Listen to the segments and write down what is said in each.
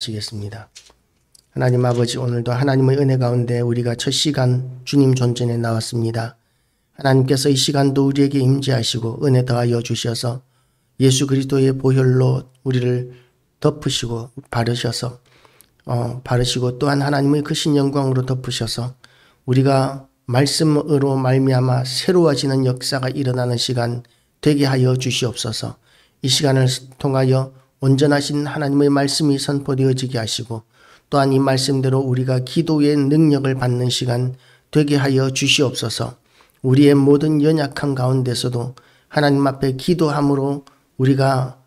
시겠습니다. 하나님 아버지, 오늘도 하나님의 은혜 가운데 우리가 첫 시간 주님 존전에 나왔습니다. 하나님께서 이 시간도 우리에게 임재하시고 은혜 더하여 주셔서 예수 그리스도의 보혈로 우리를 덮으시고 바르시고 또한 하나님의 크신 영광으로 덮으셔서 우리가 말씀으로 말미암아 새로워지는 역사가 일어나는 시간 되게 하여 주시옵소서. 이 시간을 통하여 온전하신 하나님의 말씀이 선포되어지게 하시고 또한 이 말씀대로 우리가 기도의 능력을 받는 시간 되게 하여 주시옵소서. 우리의 모든 연약함 가운데서도 하나님 앞에 기도함으로 우리가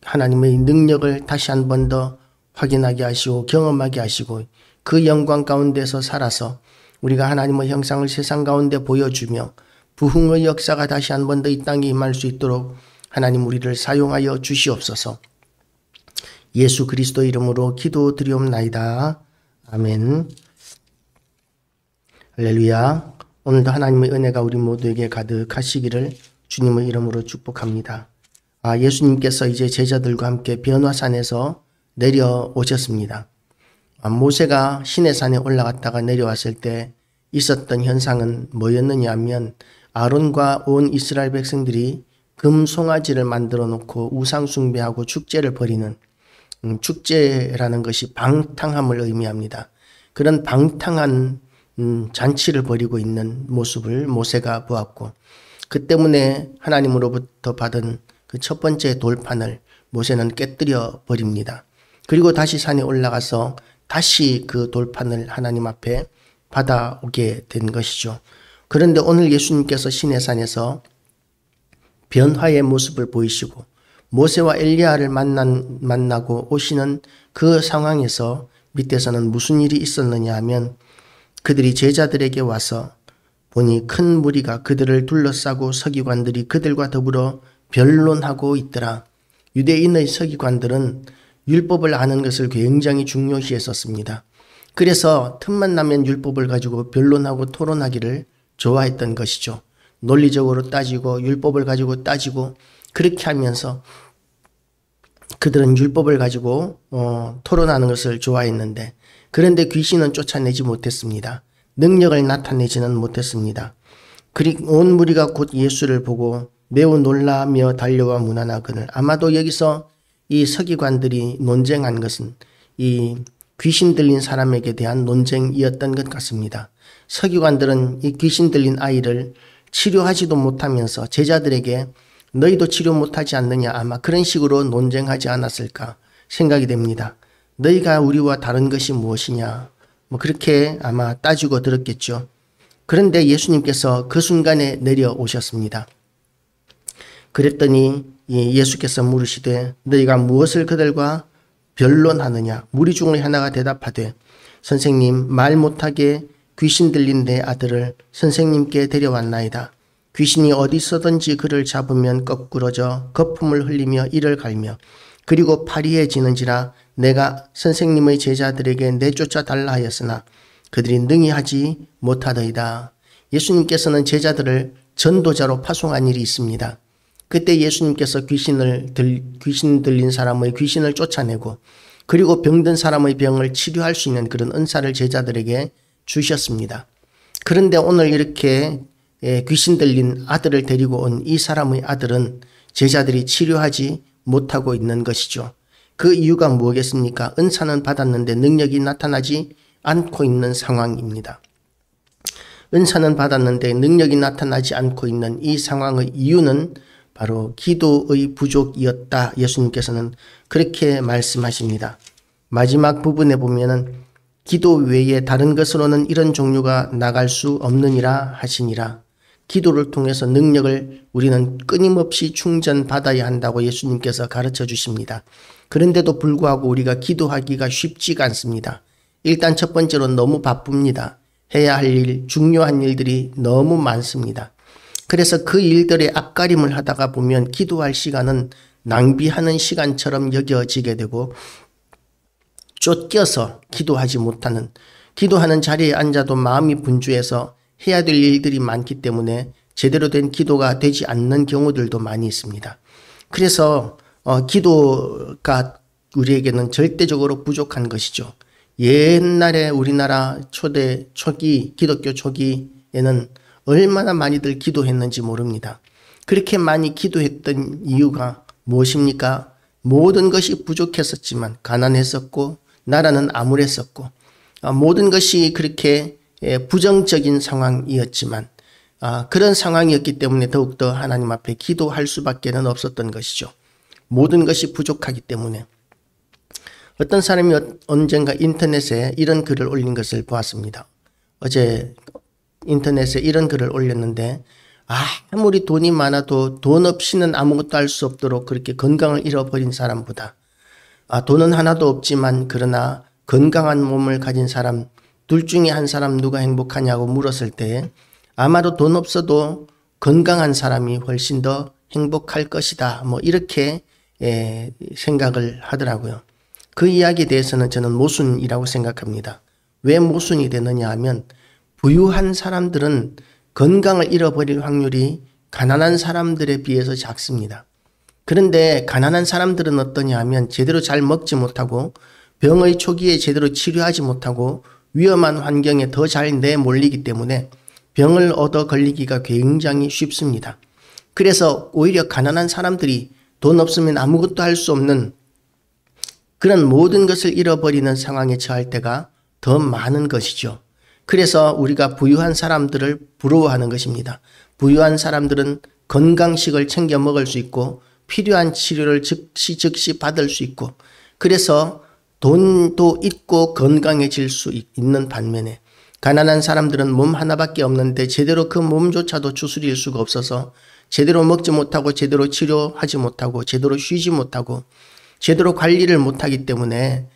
하나님의 능력을 다시 한 번 더 확인하게 하시고 경험하게 하시고 그 영광 가운데서 살아서 우리가 하나님의 형상을 세상 가운데 보여주며 부흥의 역사가 다시 한 번 더 이 땅에 임할 수 있도록 하나님 우리를 사용하여 주시옵소서. 예수 그리스도 이름으로 기도드리옵나이다. 아멘. 할렐루야. 오늘도 하나님의 은혜가 우리 모두에게 가득하시기를 주님의 이름으로 축복합니다. 예수님께서 이제 제자들과 함께 변화산에서 내려오셨습니다. 모세가 시내산에 올라갔다가 내려왔을 때 있었던 현상은 뭐였느냐 하면 아론과 온 이스라엘 백성들이 금송아지를 만들어 놓고 우상 숭배하고 축제를 벌이는 축제라는 것이 방탕함을 의미합니다. 그런 방탕한 잔치를 벌이고 있는 모습을 모세가 보았고 그 때문에 하나님으로부터 받은 그 첫 번째 돌판을 모세는 깨뜨려 버립니다. 그리고 다시 산에 올라가서 다시 그 돌판을 하나님 앞에 받아오게 된 것이죠. 그런데 오늘 예수님께서 시내산에서 변화의 모습을 보이시고 모세와 엘리야를 만나고 오시는 그 상황에서 밑에서는 무슨 일이 있었느냐 하면 그들이 제자들에게 와서 보니 큰 무리가 그들을 둘러싸고 서기관들이 그들과 더불어 변론하고 있더라. 유대인의 서기관들은 율법을 아는 것을 굉장히 중요시했었습니다. 그래서 틈만 나면 율법을 가지고 변론하고 토론하기를 좋아했던 것이죠. 논리적으로 따지고 율법을 가지고 따지고 그렇게 하면서 그들은 율법을 가지고 토론하는 것을 좋아했는데 그런데 귀신은 쫓아내지 못했습니다. 능력을 나타내지는 못했습니다. 그리고 온 무리가 곧 예수를 보고 매우 놀라며 달려와 문안하거늘 아마도 여기서 이 서기관들이 논쟁한 것은 이 귀신 들린 사람에게 대한 논쟁이었던 것 같습니다. 서기관들은 이 귀신 들린 아이를 치료하지도 못하면서 제자들에게 너희도 치료 못하지 않느냐 아마 그런 식으로 논쟁하지 않았을까 생각이 됩니다. 너희가 우리와 다른 것이 무엇이냐 그렇게 아마 따지고 들었겠죠. 그런데 예수님께서 그 순간에 내려오셨습니다. 그랬더니 예수께서 물으시되 너희가 무엇을 그들과 변론하느냐. 무리 중의 하나가 대답하되 선생님 말 못하게 귀신 들린 내 아들을 선생님께 데려왔나이다. 귀신이 어디서든지 그를 잡으면 거꾸러져 거품을 흘리며 이를 갈며 그리고 파리해지는지라 내가 선생님의 제자들에게 내쫓아 달라 하였으나 그들이 능히 하지 못하더이다. 예수님께서는 제자들을 전도자로 파송한 일이 있습니다. 그때 예수님께서 귀신 들린 사람의 귀신을 쫓아내고 그리고 병든 사람의 병을 치료할 수 있는 그런 은사를 제자들에게 주셨습니다. 그런데 오늘 이렇게 귀신 들린 아들을 데리고 온 이 사람의 아들은 제자들이 치료하지 못하고 있는 것이죠. 그 이유가 뭐겠습니까? 은사는 받았는데 능력이 나타나지 않고 있는 상황입니다. 은사는 받았는데 능력이 나타나지 않고 있는 이 상황의 이유는 바로 기도의 부족이었다. 예수님께서는 그렇게 말씀하십니다. 마지막 부분에 보면은 기도 외에 다른 것으로는 이런 종류가 나갈 수 없느니라 하시니라. 기도를 통해서 능력을 우리는 끊임없이 충전받아야 한다고 예수님께서 가르쳐 주십니다. 그런데도 불구하고 우리가 기도하기가 쉽지가 않습니다. 일단 첫 번째로 너무 바쁩니다. 해야 할 일, 중요한 일들이 너무 많습니다. 그래서 그 일들의 앞가림을 하다가 보면 기도할 시간은 낭비하는 시간처럼 여겨지게 되고 쫓겨서 기도하지 못하는 기도하는 자리에 앉아도 마음이 분주해서 해야 될 일들이 많기 때문에 제대로 된 기도가 되지 않는 경우들도 많이 있습니다. 그래서 기도가 우리에게는 절대적으로 부족한 것이죠. 옛날에 우리나라 초기 기독교 초기에는 얼마나 많이들 기도했는지 모릅니다. 그렇게 많이 기도했던 이유가 무엇입니까? 모든 것이 부족했었지만 가난했었고 나라는 암울했었고 모든 것이 그렇게 부정적인 상황이었지만 그런 상황이었기 때문에 더욱더 하나님 앞에 기도할 수밖에 없었던 것이죠. 모든 것이 부족하기 때문에. 어떤 사람이 언젠가 인터넷에 이런 글을 올린 것을 보았습니다. 어제 인터넷에 이런 글을 올렸는데 아무리 돈이 많아도 돈 없이는 아무것도 할 수 없도록 그렇게 건강을 잃어버린 사람보다 돈은 하나도 없지만 그러나 건강한 몸을 가진 사람 둘 중에 한 사람 누가 행복하냐고 물었을 때 아마도 돈 없어도 건강한 사람이 훨씬 더 행복할 것이다. 이렇게 생각을 하더라고요. 그 이야기에 대해서는 저는 모순이라고 생각합니다. 왜 모순이 되느냐 하면 부유한 사람들은 건강을 잃어버릴 확률이 가난한 사람들에 비해서 작습니다. 그런데 가난한 사람들은 어떠냐 하면 제대로 잘 먹지 못하고 병의 초기에 제대로 치료하지 못하고 위험한 환경에 더 잘 내몰리기 때문에 병을 얻어 걸리기가 굉장히 쉽습니다. 그래서 오히려 가난한 사람들이 돈 없으면 아무것도 할 수 없는 그런 모든 것을 잃어버리는 상황에 처할 때가 더 많은 것이죠. 그래서 우리가 부유한 사람들을 부러워하는 것입니다. 부유한 사람들은 건강식을 챙겨 먹을 수 있고 필요한 치료를 즉시 받을 수 있고 그래서 돈도 있고 건강해질 수 있는 반면에 가난한 사람들은 몸 하나밖에 없는데 제대로 그 몸조차도 추스릴 수가 없어서 제대로 먹지 못하고 제대로 치료하지 못하고 제대로 쉬지 못하고 제대로 관리를 못하기 때문에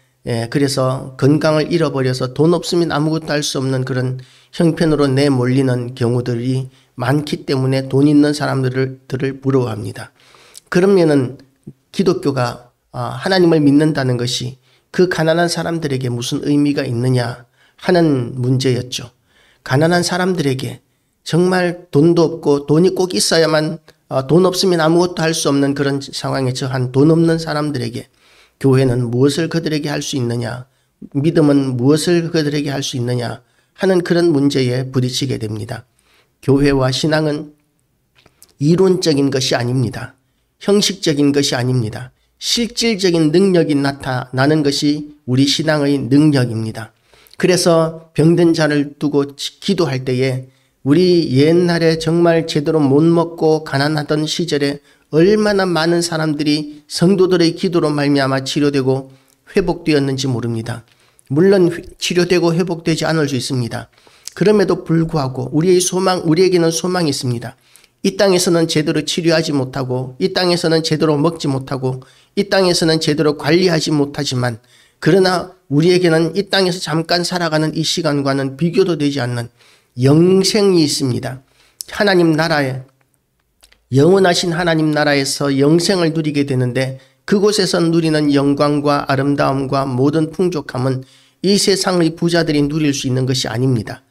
그래서 건강을 잃어버려서 돈 없으면 아무것도 할 수 없는 그런 형편으로 내몰리는 경우들이 많기 때문에 돈 있는 사람들을 부러워합니다. 그러면은 기독교가 하나님을 믿는다는 것이 그 가난한 사람들에게 무슨 의미가 있느냐 하는 문제였죠. 가난한 사람들에게 정말 돈도 없고 돈이 꼭 있어야만 돈 없으면 아무것도 할 수 없는 그런 상황에 처한 돈 없는 사람들에게 교회는 무엇을 그들에게 할 수 있느냐, 믿음은 무엇을 그들에게 할 수 있느냐 하는 그런 문제에 부딪히게 됩니다. 교회와 신앙은 이론적인 것이 아닙니다. 형식적인 것이 아닙니다. 실질적인 능력이 나타나는 것이 우리 신앙의 능력입니다. 그래서 병든 자를 두고 기도할 때에 우리 옛날에 정말 제대로 못 먹고 가난하던 시절에 얼마나 많은 사람들이 성도들의 기도로 말미암아 치료되고 회복되었는지 모릅니다. 물론 치료되고 회복되지 않을 수 있습니다. 그럼에도 불구하고 우리에게는 소망이 있습니다. 이 땅에서는 제대로 치료하지 못하고 이 땅에서는 제대로 먹지 못하고 이 땅에서는 제대로 관리하지 못하지만 그러나 우리에게는 이 땅에서 잠깐 살아가는 이 시간과는 비교도 되지 않는 영생이 있습니다. 하나님 나라에 영원하신 하나님 나라에서 영생을 누리게 되는데 그곳에서 누리는 영광과 아름다움과 모든 풍족함은 이 세상의 부자들이 누릴 수 있는 것이 아닙니다.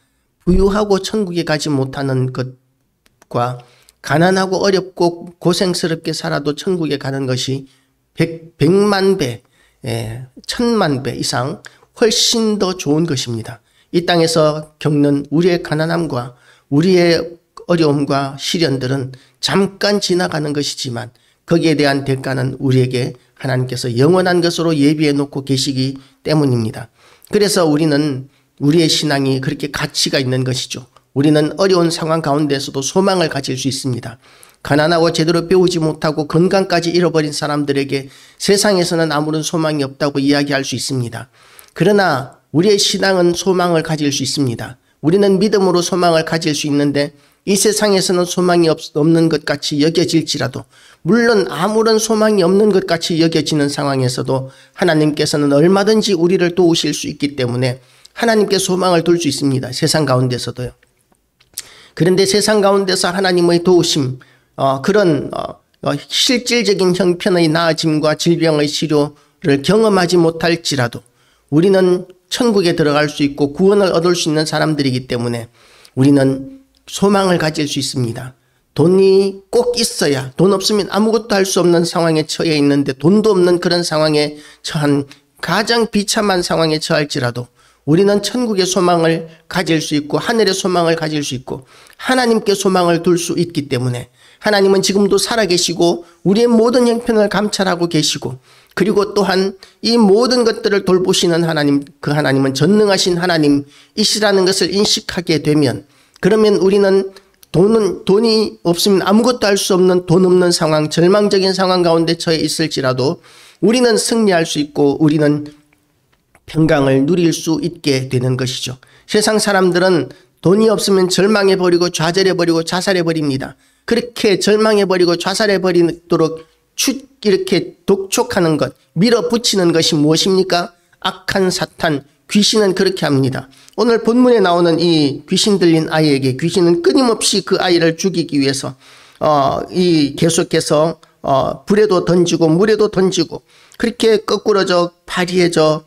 부유하고 천국에 가지 못하는 것과 가난하고 어렵고 고생스럽게 살아도 천국에 가는 것이 100만 배, 1000만 배 이상 훨씬 더 좋은 것입니다. 이 땅에서 겪는 우리의 가난함과 우리의 어려움과 시련들은 잠깐 지나가는 것이지만 거기에 대한 대가는 우리에게 하나님께서 영원한 것으로 예비해 놓고 계시기 때문입니다. 그래서 우리는 우리의 신앙이 그렇게 가치가 있는 것이죠. 우리는 어려운 상황 가운데서도 소망을 가질 수 있습니다. 가난하고 제대로 배우지 못하고 건강까지 잃어버린 사람들에게 세상에서는 아무런 소망이 없다고 이야기할 수 있습니다. 그러나 우리의 신앙은 소망을 가질 수 있습니다. 우리는 믿음으로 소망을 가질 수 있는데 이 세상에서는 소망이 없는 것 같이 여겨질지라도 물론 아무런 소망이 없는 것 같이 여겨지는 상황에서도 하나님께서는 얼마든지 우리를 도우실 수 있기 때문에 하나님께 소망을 둘 수 있습니다. 세상 가운데서도요. 그런데 세상 가운데서 하나님의 도우심, 그런 실질적인 형편의 나아짐과 질병의 치료를 경험하지 못할지라도 우리는 천국에 들어갈 수 있고 구원을 얻을 수 있는 사람들이기 때문에 우리는 소망을 가질 수 있습니다. 돈이 꼭 있어야, 돈 없으면 아무것도 할 수 없는 상황에 처해 있는데 돈도 없는 그런 상황에 처한 가장 비참한 상황에 처할지라도 우리는 천국의 소망을 가질 수 있고 하늘의 소망을 가질 수 있고 하나님께 소망을 둘 수 있기 때문에 하나님은 지금도 살아계시고 우리의 모든 형편을 감찰하고 계시고 그리고 또한 이 모든 것들을 돌보시는 하나님, 그 하나님은 전능하신 하나님이시라는 것을 인식하게 되면 그러면 우리는 돈이 없으면 아무것도 할 수 없는 돈 없는 상황, 절망적인 상황 가운데 처해 있을지라도 우리는 승리할 수 있고 우리는 평강을 누릴 수 있게 되는 것이죠. 세상 사람들은 돈이 없으면 절망해버리고 좌절해버리고 자살해버립니다. 그렇게 절망해버리고 좌살해버리도록 이렇게 독촉하는 것, 밀어붙이는 것이 무엇입니까? 악한 사탄, 귀신은 그렇게 합니다. 오늘 본문에 나오는 이 귀신 들린 아이에게 귀신은 끊임없이 그 아이를 죽이기 위해서 계속해서 불에도 던지고 물에도 던지고 그렇게 거꾸러져 파리해져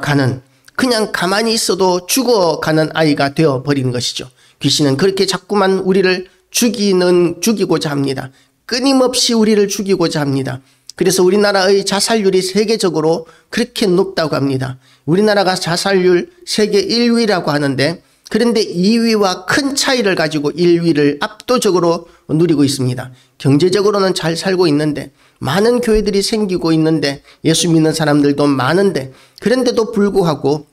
가는, 그냥 가만히 있어도 죽어가는 아이가 되어버린 것이죠. 귀신은 그렇게 자꾸만 우리를 죽이고자 합니다. 끊임없이 우리를 죽이고자 합니다. 그래서 우리나라의 자살률이 세계적으로 그렇게 높다고 합니다. 우리나라가 자살률 세계 1위라고 하는데 그런데 2위와 큰 차이를 가지고 1위를 압도적으로 누리고 있습니다. 경제적으로는 잘 살고 있는데 많은 교회들이 생기고 있는데 예수 믿는 사람들도 많은데 그런데도 불구하고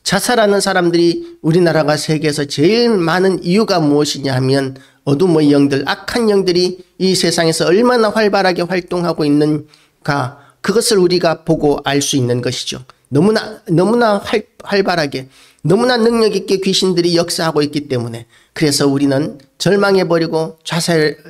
자살하는 사람들이 우리나라가 세계에서 제일 많은 이유가 무엇이냐 하면 어둠의 영들, 악한 영들이 이 세상에서 얼마나 활발하게 활동하고 있는가, 그것을 우리가 보고 알 수 있는 것이죠. 너무나 활발하게, 너무나 능력 있게 귀신들이 역사하고 있기 때문에 그래서 우리는 절망해버리고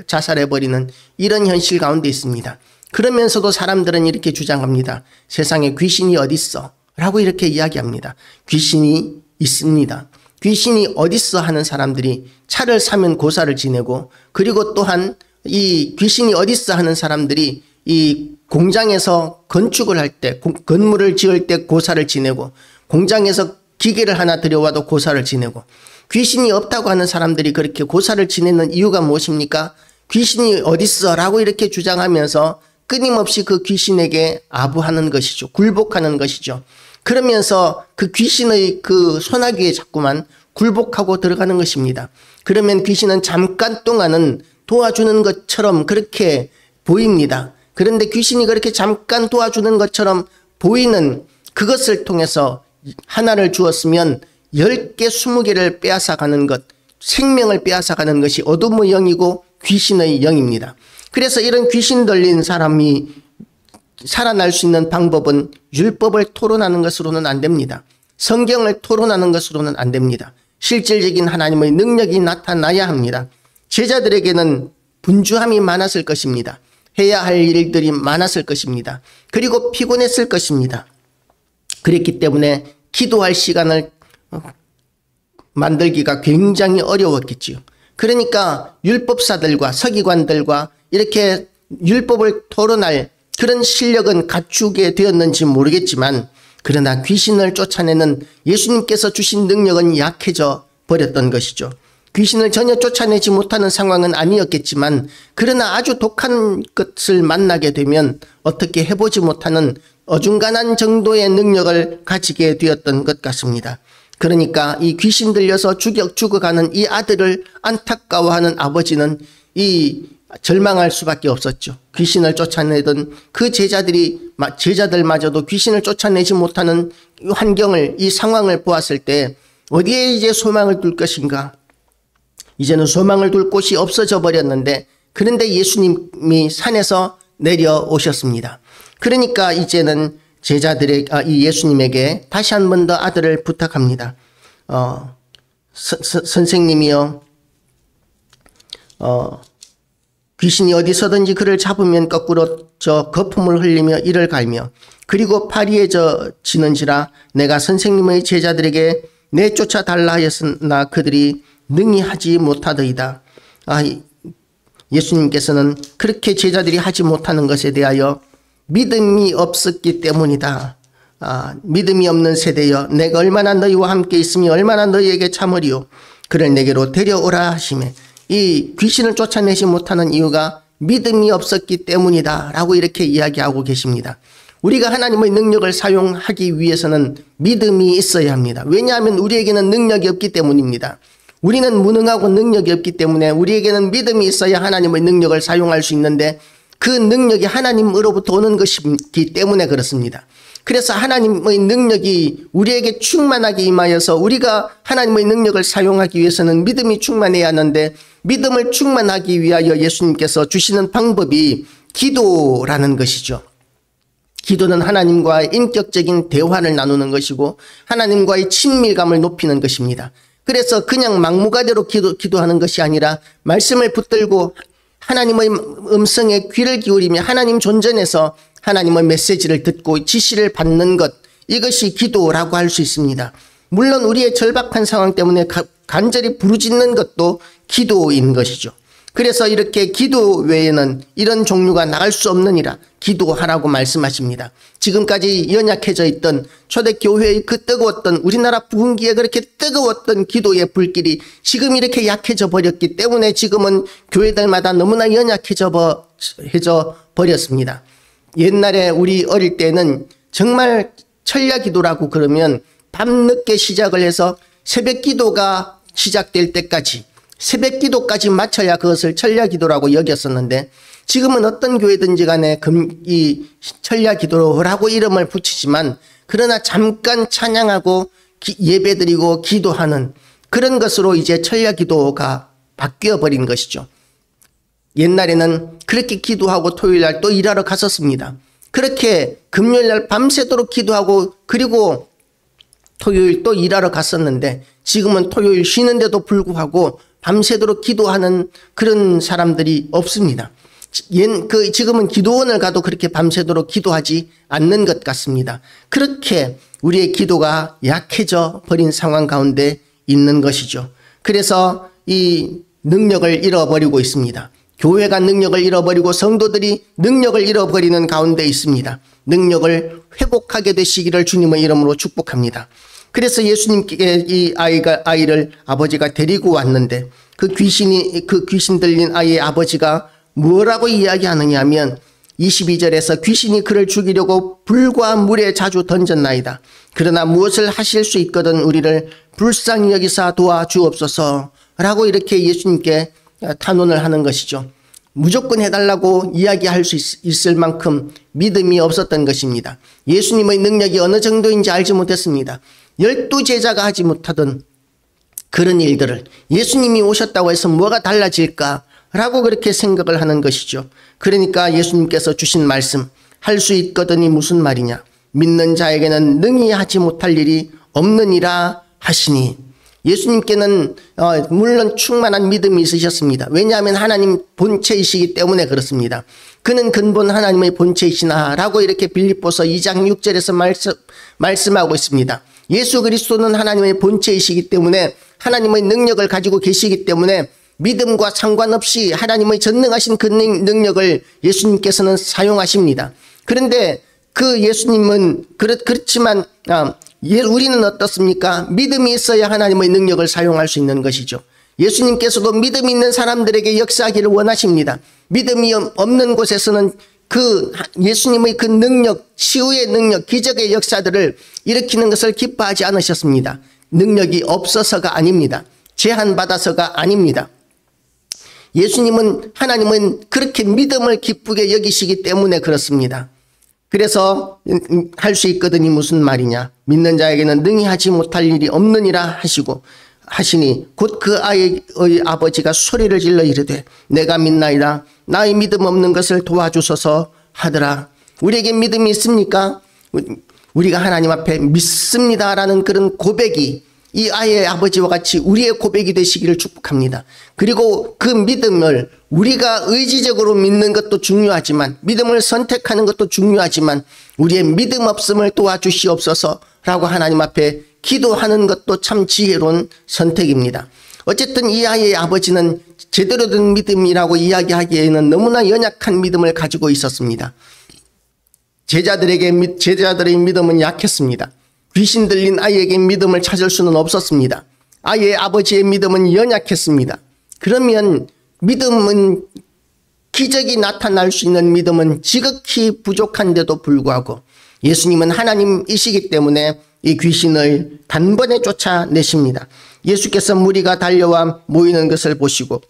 자살해버리는 이런 현실 가운데 있습니다. 그러면서도 사람들은 이렇게 주장합니다. 세상에 귀신이 어딨어? 라고 이렇게 이야기합니다. 귀신이 있습니다. 귀신이 어딨어 하는 사람들이 차를 사면 고사를 지내고 그리고 또한 이 귀신이 어딨어 하는 사람들이 이 공장에서 건축을 할 때, 건물을 지을 때 고사를 지내고 공장에서 기계를 하나 들여와도 고사를 지내고 귀신이 없다고 하는 사람들이 그렇게 고사를 지내는 이유가 무엇입니까? 귀신이 어딨어? 라고 이렇게 주장하면서 끊임없이 그 귀신에게 아부하는 것이죠. 굴복하는 것이죠. 그러면서 그 귀신의 그 소나기에 자꾸만 굴복하고 들어가는 것입니다. 그러면 귀신은 잠깐 동안은 도와주는 것처럼 그렇게 보입니다. 그런데 귀신이 그렇게 잠깐 도와주는 것처럼 보이는 그것을 통해서 하나를 주었으면 10개, 20개를 빼앗아가는 것, 생명을 빼앗아가는 것이 어둠의 영이고 귀신의 영입니다. 그래서 이런 귀신 들린 사람이 살아날 수 있는 방법은 율법을 토론하는 것으로는 안 됩니다. 성경을 토론하는 것으로는 안 됩니다. 실질적인 하나님의 능력이 나타나야 합니다. 제자들에게는 분주함이 많았을 것입니다. 해야 할 일들이 많았을 것입니다. 그리고 피곤했을 것입니다. 그랬기 때문에 기도할 시간을 만들기가 굉장히 어려웠겠지요. 그러니까 율법사들과 서기관들과 이렇게 율법을 토론할 그런 실력은 갖추게 되었는지 모르겠지만 그러나 귀신을 쫓아내는 예수님께서 주신 능력은 약해져 버렸던 것이죠. 귀신을 전혀 쫓아내지 못하는 상황은 아니었겠지만 그러나 아주 독한 것을 만나게 되면 어떻게 해보지 못하는 어중간한 정도의 능력을 가지게 되었던 것 같습니다. 그러니까 이 귀신 들려서 죽어가는 이 아들을 안타까워하는 아버지는 이 절망할 수밖에 없었죠. 귀신을 쫓아내던 그 제자들마저도 귀신을 쫓아내지 못하는 이 환경을, 이 상황을 보았을 때 어디에 이제 소망을 둘 것인가? 이제는 소망을 둘 곳이 없어져 버렸는데 그런데 예수님이 산에서 내려오셨습니다. 그러니까 이제는 이 예수님에게 다시 한 번 더 아들을 부탁합니다. 선생님이요, 귀신이 어디서든지 그를 잡으면 거꾸로 거품을 흘리며 이를 갈며 그리고 파리해지는지라 내가 선생님의 제자들에게 내쫓아 달라 하였으나 그들이 능히 하지 못하더이다. 예수님께서는 그렇게 제자들이 하지 못하는 것에 대하여 믿음이 없었기 때문이다. 믿음이 없는 세대여, 내가 얼마나 너희와 함께 있으며 얼마나 너희에게 참으리요. 그를 내게로 데려오라 하시매 이 귀신을 쫓아내지 못하는 이유가 믿음이 없었기 때문이다 라고 이렇게 이야기하고 계십니다. 우리가 하나님의 능력을 사용하기 위해서는 믿음이 있어야 합니다. 왜냐하면 우리에게는 능력이 없기 때문입니다. 우리는 무능하고 능력이 없기 때문에 우리에게는 믿음이 있어야 하나님의 능력을 사용할 수 있는데 그 능력이 하나님으로부터 오는 것이기 때문에 그렇습니다. 그래서 하나님의 능력이 우리에게 충만하게 임하여서 우리가 하나님의 능력을 사용하기 위해서는 믿음이 충만해야 하는데 믿음을 충만하기 위하여 예수님께서 주시는 방법이 기도라는 것이죠. 기도는 하나님과의 인격적인 대화를 나누는 것이고 하나님과의 친밀감을 높이는 것입니다. 그래서 그냥 막무가내로 기도하는 것이 아니라 말씀을 붙들고 하나님의 음성에 귀를 기울이며 하나님 존전에서 하나님의 메시지를 듣고 지시를 받는 것, 이것이 기도라고 할 수 있습니다. 물론 우리의 절박한 상황 때문에 간절히 부르짖는 것도 기도인 것이죠. 그래서 이렇게 기도 외에는 이런 종류가 나갈 수 없느니라 기도하라고 말씀하십니다. 지금까지 연약해져 있던 초대교회의 그 뜨거웠던 우리나라 부흥기에 그렇게 뜨거웠던 기도의 불길이 지금 이렇게 약해져 버렸기 때문에 지금은 교회들마다 너무나 연약해져 버렸습니다. 옛날에 우리 어릴 때는 정말 철야기도라고 그러면 밤늦게 시작을 해서 새벽기도가 시작될 때까지 새벽기도까지 마쳐야 그것을 철야기도라고 여겼었는데 지금은 어떤 교회든지 간에 이 철야기도라고 이름을 붙이지만 그러나 잠깐 찬양하고 예배드리고 기도하는 그런 것으로 이제 철야기도가 바뀌어버린 것이죠. 옛날에는 그렇게 기도하고 토요일날 또 일하러 갔었습니다. 그렇게 금요일날 밤새도록 기도하고 그리고 토요일 또 일하러 갔었는데 지금은 토요일 쉬는데도 불구하고 밤새도록 기도하는 그런 사람들이 없습니다. 지금은 기도원을 가도 그렇게 밤새도록 기도하지 않는 것 같습니다. 그렇게 우리의 기도가 약해져 버린 상황 가운데 있는 것이죠. 그래서 이 능력을 잃어버리고 있습니다. 교회가 능력을 잃어버리고 성도들이 능력을 잃어버리는 가운데 있습니다. 능력을 회복하게 되시기를 주님의 이름으로 축복합니다. 그래서 예수님께 이 아이를 아버지가 데리고 왔는데 그 귀신 들린 아이의 아버지가 뭐라고 이야기하느냐 하면 22절에서 귀신이 그를 죽이려고 불과 물에 자주 던졌나이다. 그러나 무엇을 하실 수 있거든 우리를 불쌍히 여기사 도와주옵소서 라고 이렇게 예수님께 탄원을 하는 것이죠. 무조건 해달라고 이야기할 수 있을 만큼 믿음이 없었던 것입니다. 예수님의 능력이 어느 정도인지 알지 못했습니다. 12제자가 하지 못하던 그런 일들을 예수님이 오셨다고 해서 뭐가 달라질까라고 그렇게 생각을 하는 것이죠. 그러니까 예수님께서 주신 말씀, 할 수 있거든이 무슨 말이냐. 믿는 자에게는 능히 하지 못할 일이 없느니라 하시니. 예수님께는 물론 충만한 믿음이 있으셨습니다. 왜냐하면 하나님 본체이시기 때문에 그렇습니다. 그는 근본 하나님의 본체이시나라고 이렇게 빌립보서 2장 6절에서 말씀하고 있습니다. 예수 그리스도는 하나님의 본체이시기 때문에 하나님의 능력을 가지고 계시기 때문에 믿음과 상관없이 하나님의 전능하신 그 능력을 예수님께서는 사용하십니다. 그런데 그 예수님은 그렇지만 우리는 어떻습니까? 믿음이 있어야 하나님의 능력을 사용할 수 있는 것이죠. 예수님께서도 믿음 있는 사람들에게 역사하기를 원하십니다. 믿음이 없는 곳에서는 그 예수님의 그 능력, 치유의 능력, 기적의 역사들을 일으키는 것을 기뻐하지 않으셨습니다. 능력이 없어서가 아닙니다. 제한받아서가 아닙니다. 예수님은 하나님은 그렇게 믿음을 기쁘게 여기시기 때문에 그렇습니다. 그래서 할 수 있거든이 무슨 말이냐. 믿는 자에게는 능히 하지 못할 일이 없느니라 하시니 곧 그 아이의 아버지가 소리를 질러 이르되 내가 믿나이다. 나의 믿음 없는 것을 도와주소서 하더라. 우리에게 믿음이 있습니까? 우리가 하나님 앞에 믿습니다라는 그런 고백이 이 아이의 아버지와 같이 우리의 고백이 되시기를 축복합니다. 그리고 그 믿음을 우리가 의지적으로 믿는 것도 중요하지만 믿음을 선택하는 것도 중요하지만 우리의 믿음 없음을 도와주시옵소서라고 하나님 앞에 기도하는 것도 참 지혜로운 선택입니다. 어쨌든 이 아이의 아버지는 제대로 된 믿음이라고 이야기하기에는 너무나 연약한 믿음을 가지고 있었습니다. 제자들의 믿음은 약했습니다. 귀신 들린 아이에게 믿음을 찾을 수는 없었습니다. 아이의 아버지의 믿음은 연약했습니다. 그러면 믿음은, 기적이 나타날 수 있는 믿음은 지극히 부족한데도 불구하고 예수님은 하나님이시기 때문에 이 귀신을 단번에 쫓아내십니다. 예수께서 무리가 달려와 모이는 것을 보시고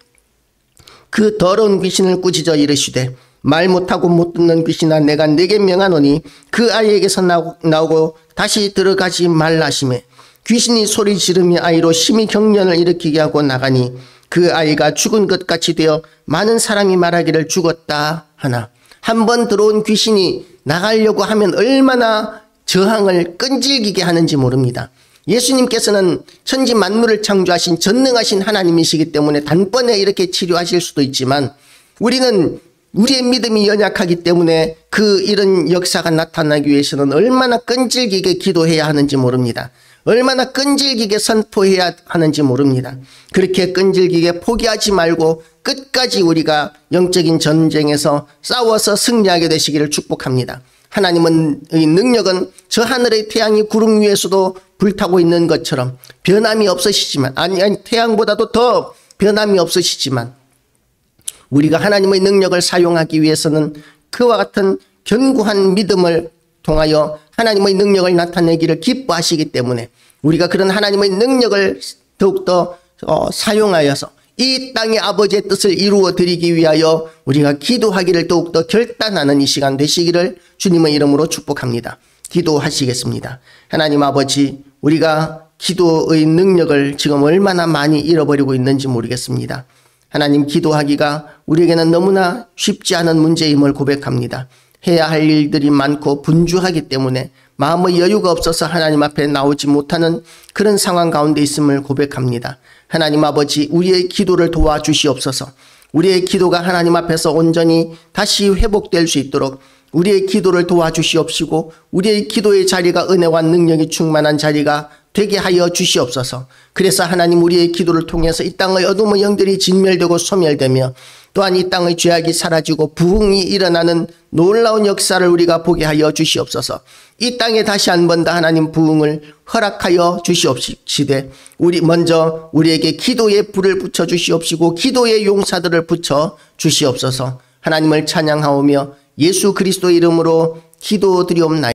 그 더러운 귀신을 꾸짖어 이르시되 말 못하고 못 듣는 귀신아, 내가 네게 명하노니 그 아이에게서 나오고 다시 들어가지 말라 하시매, 귀신이 소리 지르며 아이로 심히 경련을 일으키게 하고 나가니 그 아이가 죽은 것 같이 되어 많은 사람이 말하기를 죽었다 하나. 한번 들어온 귀신이 나가려고 하면 얼마나 저항을 끈질기게 하는지 모릅니다. 예수님께서는 천지 만물을 창조하신 전능하신 하나님이시기 때문에 단번에 이렇게 치료하실 수도 있지만, 우리는 우리의 믿음이 연약하기 때문에 이런 역사가 나타나기 위해서는 얼마나 끈질기게 기도해야 하는지 모릅니다. 얼마나 끈질기게 선포해야 하는지 모릅니다. 그렇게 끈질기게 포기하지 말고 끝까지 우리가 영적인 전쟁에서 싸워서 승리하게 되시기를 축복합니다. 하나님의 능력은 저 하늘의 태양이 구름 위에서도 불타고 있는 것처럼 변함이 없으시지만, 아니 태양보다도 더 변함이 없으시지만, 우리가 하나님의 능력을 사용하기 위해서는 그와 같은 견고한 믿음을 통하여 하나님의 능력을 나타내기를 기뻐하시기 때문에 우리가 그런 하나님의 능력을 더욱더 사용하여서 이 땅의 아버지의 뜻을 이루어 드리기 위하여 우리가 기도하기를 더욱더 결단하는 이 시간 되시기를 주님의 이름으로 축복합니다. 기도하시겠습니다. 하나님 아버지, 우리가 기도의 능력을 지금 얼마나 많이 잃어버리고 있는지 모르겠습니다. 하나님, 기도하기가 우리에게는 너무나 쉽지 않은 문제임을 고백합니다. 해야 할 일들이 많고 분주하기 때문에 마음의 여유가 없어서 하나님 앞에 나오지 못하는 그런 상황 가운데 있음을 고백합니다. 하나님 아버지, 우리의 기도를 도와주시옵소서. 우리의 기도가 하나님 앞에서 온전히 다시 회복될 수 있도록 우리의 기도를 도와주시옵시고, 우리의 기도의 자리가 은혜와 능력이 충만한 자리가 되게 하여 주시옵소서. 그래서 하나님, 우리의 기도를 통해서 이 땅의 어둠의 영들이 진멸되고 소멸되며 또한 이 땅의 죄악이 사라지고 부흥이 일어나는 놀라운 역사를 우리가 보게 하여 주시옵소서. 이 땅에 다시 한 번 더 하나님 부흥을 허락하여 주시옵시되, 먼저 우리에게 기도의 불을 붙여 주시옵시고 기도의 용사들을 붙여 주시옵소서. 하나님을 찬양하오며 예수 그리스도 이름으로 기도드리옵나이다.